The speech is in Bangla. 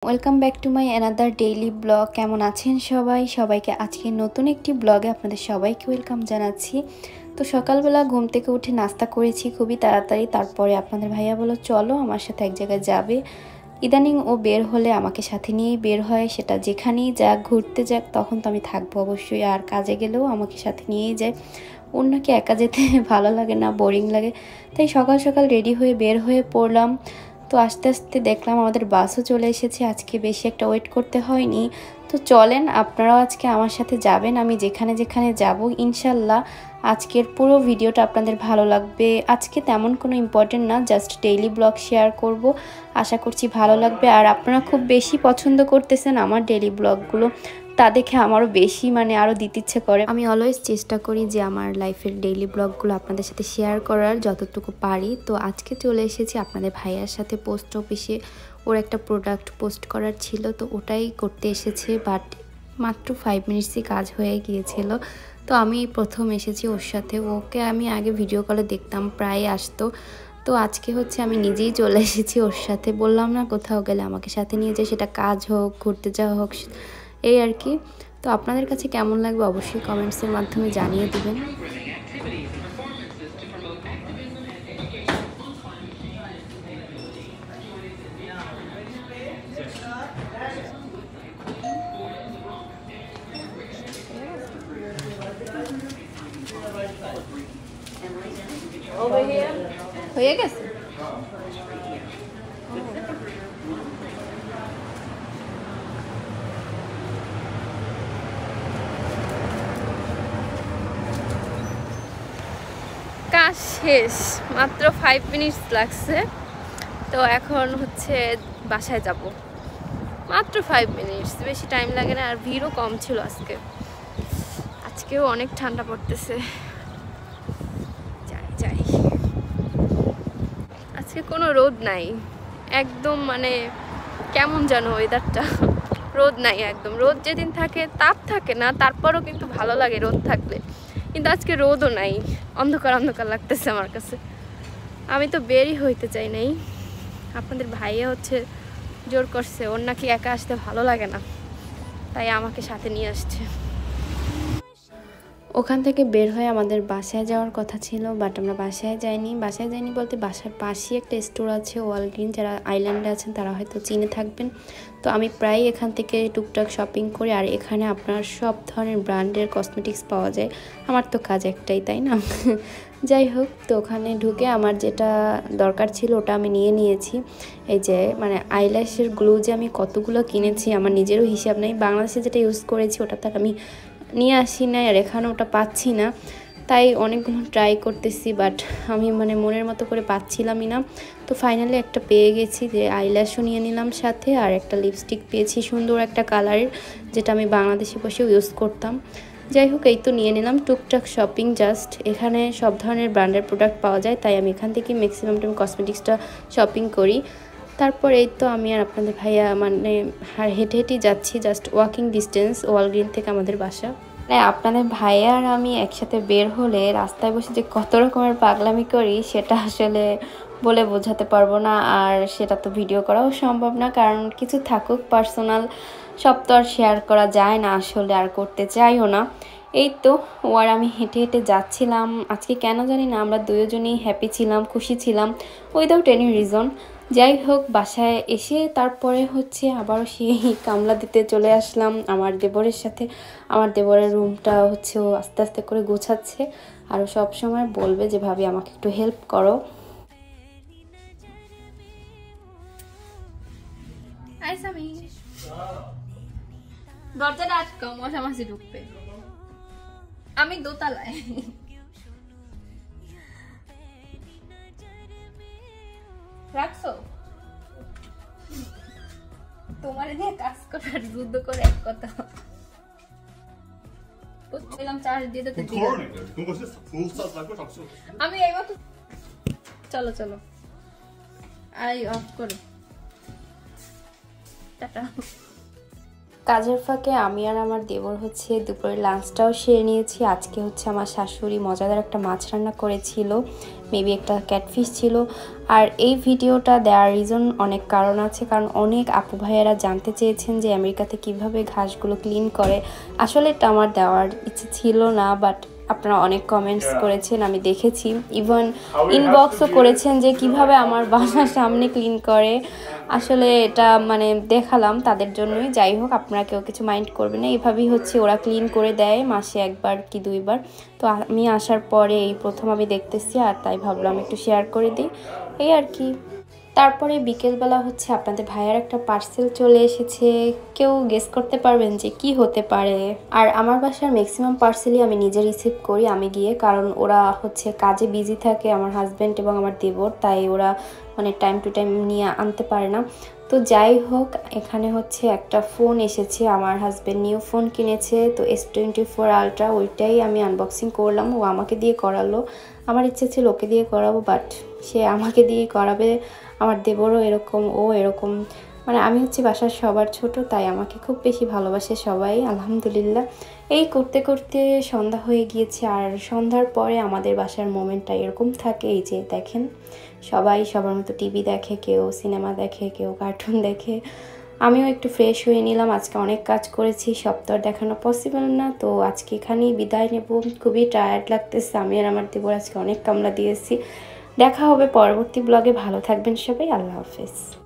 Welcome back to my another daily blog. কেমন আছেন সবাইকে আজকে নতুন একটি ব্লগে আপনাদের সবাইকে ওয়েলকাম জানাচ্ছি। তো সকালবেলা ঘুম থেকে উঠে নাস্তা করেছি খুবই তাড়াতাড়ি। তারপরে আপনাদের ভাইয়া বলল চলো আমার সাথে এক জায়গায় যাবে। ইদানিং ও বের হলে আমাকে সাথে নিয়েই বের হয়, সেটা যেখানেই যাক, ঘুরতে যাক, তখন তো আমি থাকবো অবশ্যই। আর কাজে গেলেও আমাকে সাথে নিয়েই যায়। ওর নাকি একা যেতে ভালো লাগে না, বোরিং লাগে। তাই সকাল সকাল রেডি হয়ে বের হয়ে পড়লাম। তো আস্তে আস্তে দেখলাম আমাদের বাসও চলে এসেছে, আজকে বেশি একটা ওয়েট করতে হয়নি। তো চলেন আপনারাও আজকে আমার সাথে যাবেন, আমি যেখানে যেখানে যাব ইনশাল্লাহ আজকের পুরো ভিডিওটা আপনাদের ভালো লাগবে। আজকে তেমন কোনো ইম্পর্টেন্ট না, জাস্ট ডেইলি ব্লগ শেয়ার করব, আশা করছি ভালো লাগবে। আর আপনারা খুব বেশি পছন্দ করতেছেন আমার ডেইলি ব্লগগুলো, তা দেখে আমারও বেশি আরও দিতে ইচ্ছে করে। আমি অলওয়েজ চেষ্টা করি যে আমার লাইফের ডেইলি ব্লগগুলো আপনাদের সাথে শেয়ার করার যতটুকু পারি। তো আজকে চলে এসেছি আপনাদের ভাইয়ার সাথে পোস্ট অফিসে। ওর একটা প্রোডাক্ট পোস্ট করার ছিল, তো ওটাই করতে এসেছে। বাট মাত্র 5 মিনিটসই কাজ হয়ে গিয়েছিল। তো আমি প্রথম এসেছি ওর সাথে। ওকে আমি আগে ভিডিও কলে দেখতাম, প্রায় আসতো। তো আজকে আমি নিজেই চলে এসেছি ওর সাথে। বললাম না কোথাও গেলে আমাকে সাথে নিয়ে যায়, সেটা কাজ হোক, ঘুরতে যাওয়া হোক, এই আর কি। তো আপনাদের কাছে কেমন লাগবে অবশ্যই কমেন্টসের মাধ্যমে জানিয়ে দিবেন। হয়ে গেছে। কাজ শেষ, মাত্র 5 মিনিটস লাগছে। তো এখন বাসায় যাব, মাত্র 5 মিনিটস, বেশি টাইম লাগে না। আর ভিড়ও কম ছিল আজকেও অনেক ঠান্ডা পড়তেছে। যাই আজকে কোনো রোদ নাই একদম, কেমন যেন ওয়েদারটা, রোদ নাই একদম। রোদ যেদিন থাকে তাপ থাকে না, তারপরও কিন্তু ভালো লাগে রোদ থাকলে। কিন্তু আজকে রোদও নাই, অন্ধকার অন্ধকার লাগতেছে আমার কাছে। আমি তো বেরই হইতে চাই নাই। আপনাদের ভাইয়া জোর করছে, ওর নাকি একা আসতে ভালো লাগে না, তাই আমাকে সাথে নিয়ে আসছে। ওখান থেকে বের হয়ে আমাদের বাসায় যাওয়ার কথা ছিল, বাট আমরা বাসায় যাইনি বলতে বাসার পাশেই একটা স্টোর আছে ওয়ালগ্রিন, যারা আইল্যান্ডে আছেন তারা হয়তো চিনে থাকবেন। তো আমি প্রায় এখান থেকে টুকটাক শপিং করি। আর এখানে আপনার সব ধরনের ব্র্যান্ডের কসমেটিক্স পাওয়া যায়। আমার তো কাজ একটাই, তাই না? যাই হোক, তো ওখানে ঢুকে আমার যেটা দরকার ছিল ওটা আমি নিয়েছি। এই যে আইল্যাশের গ্লু যে আমি কতগুলো কিনেছি আমার নিজেরও হিসাব নেই। বাংলাদেশে যেটা ইউজ করেছি ওটা তার আমি নিয়ে আসি না, আর এখানে ওটা পাচ্ছি না। তাই অনেকগুলো ট্রাই করতেছি, বাট আমি মনের মতো করে পাচ্ছিলামই না। তো ফাইনালি একটা পেয়ে গেছি, যে আইল্যাশও নিয়ে নিলাম সাথে, আর একটা লিপস্টিক পেয়েছি সুন্দর একটা কালারের, যেটা আমি বাংলাদেশে বসেও ইউজ করতাম। যাই হোক, এই তো নিয়ে নিলাম টুকটাক শপিং জাস্ট। এখানে সব ধরনের ব্র্যান্ডের প্রোডাক্ট পাওয়া যায়, তাই আমি এখান থেকে ম্যাক্সিমাম টাইম কসমেটিক্সটা শপিং করি। তারপর এই তো আমি আর আপনাদের ভাইয়া হেঁটে হেঁটেই যাচ্ছি, জাস্ট ওয়াকিং ডিস্টেন্স ওয়ালগ্রিন থেকে আমাদের বাসা। আপনাদের ভাইয়া আর আমি একসাথে বের হলে রাস্তায় বসে যে কত রকমের পাগলামি করি সেটা আসলে বলে বোঝাতে পারবো না। আর সেটা তো ভিডিও করাও সম্ভব না, কারণ কিছু থাকুক পার্সোনাল, সব তো আর শেয়ার করা যায় না আসলে, আর করতে চাইও না। এই তো ও আর আমি হেঁটে হেঁটে যাচ্ছিলাম। আজকে কেন জানি না আমরা দুজনেই হ্যাপি ছিলাম, খুশি ছিলাম, উইদাউট এনি রিজন। যাই হোক, বাসায় এসে তারপরে আবারও সেই কামলা দিতে চলে আসলাম আমার দেবরের সাথে। আমার দেবরের রুমটা ও আস্তে আস্তে করে গোছাচ্ছে, আর সব সময় বলবে যে ভাবি আমাকে একটু হেল্প করো। দরজাটা আটকাও, মশা মাছি ঢুকবে। আমি দোতলায়। রাখছো তোমার দিয়ে কাজ করার যুদ্ধ করে এক কথা বুঝলাম। চার্জ দিয়ে দিতে দিই আমি এইমাত্র। চলো চলো, আই অফ করো, টাটা। কাজের ফাঁকে আমি আর আমার দেবর দুপুরের লাঞ্চটাও সেরে নিয়েছি। আজকে আমার শাশুড়ি মজাদার একটা মাছ রান্না করেছিল, মেবি একটা ক্যাটফিশ ছিল। আর এই ভিডিওটা দেওয়ার রিজন অনেক কারণ আছে, কারণ অনেক আপু ভাইয়েরা জানতে চেয়েছেন যে আমেরিকাতে কিভাবে ঘাসগুলো ক্লিন করে। আসলে এটা আমার দেওয়ার ইচ্ছে ছিল না, বাট আপনারা অনেক কমেন্টস করেছেন, আমি দেখেছি, ইভেন ইনবক্সও করেছেন যে কিভাবে আমার বাসার সামনে ক্লিন করে। আসলে এটা মানে দেখালাম তাদের জন্যই। যাই হোক, আপনারা কেউ কিছু মাইন্ড করবেন না, এইভাবেই হচ্ছে ওরা ক্লিন করে দেয় মাসে 1বার কি 2বার। তো আমি আসার পরে এই প্রথম আমি দেখতেছি, আর তাই ভাবলাম একটু শেয়ার করে দিই, এই আর কি। তারপরে বিকেলবেলা হচ্ছে আপনাদের ভাইয়ার একটা পার্সেল চলে এসেছে। কেউ গেস করতে পারবেন যে কি হতে পারে? আর আমার বাসার ম্যাক্সিমাম পার্সেলই আমি নিজে রিসিভ করি আমি গিয়ে, কারণ ওরা হচ্ছে কাজে বিজি থাকে, আমার হাজব্যান্ড এবং আমার দেবর, তাই ওরা মানে টাইম টু টাইম নিয়ে আনতে পারে না। তো যাই হোক, এখানে হচ্ছে একটা ফোন এসেছে, আমার হাজব্যান্ড নিউ ফোন কিনেছে, তো S24 Ultra, ওইটাই আমি আনবক্সিং করলাম। ও আমাকে দিয়ে করালো, আমার ইচ্ছে ছিল ওকে দিয়ে করাবো, বাট সে আমাকে দিয়ে করাবে। আমার দেবরও এরকম, ও এরকম, মানে আমি হচ্ছে বাসার সবার ছোট, তাই আমাকে খুব বেশি ভালোবাসে সবাই, আলহামদুলিল্লাহ। এই করতে করতে সন্ধ্যা হয়ে গিয়েছে, আর সন্ধ্যার পরে আমাদের বাসার মোমেন্টটা এরকম থাকে, এই যে দেখেন সবাই সবার মতো টিভি দেখে, কেউ সিনেমা দেখে, কেউ কার্টুন দেখে। আমিও একটু ফ্রেশ হয়ে নিলাম, আজকে অনেক কাজ করেছি, সব তো আর দেখানো পসিবল না। তো আজকে এখানেই বিদায় নেব, খুবই টায়ার্ড লাগতেছে, আমি আর আমার দেবর আজকে অনেক কামড়া দিয়েছি। দেখা হবে পরবর্তী ব্লগে, ভালো থাকবেন সবাই, আল্লাহ হাফেজ।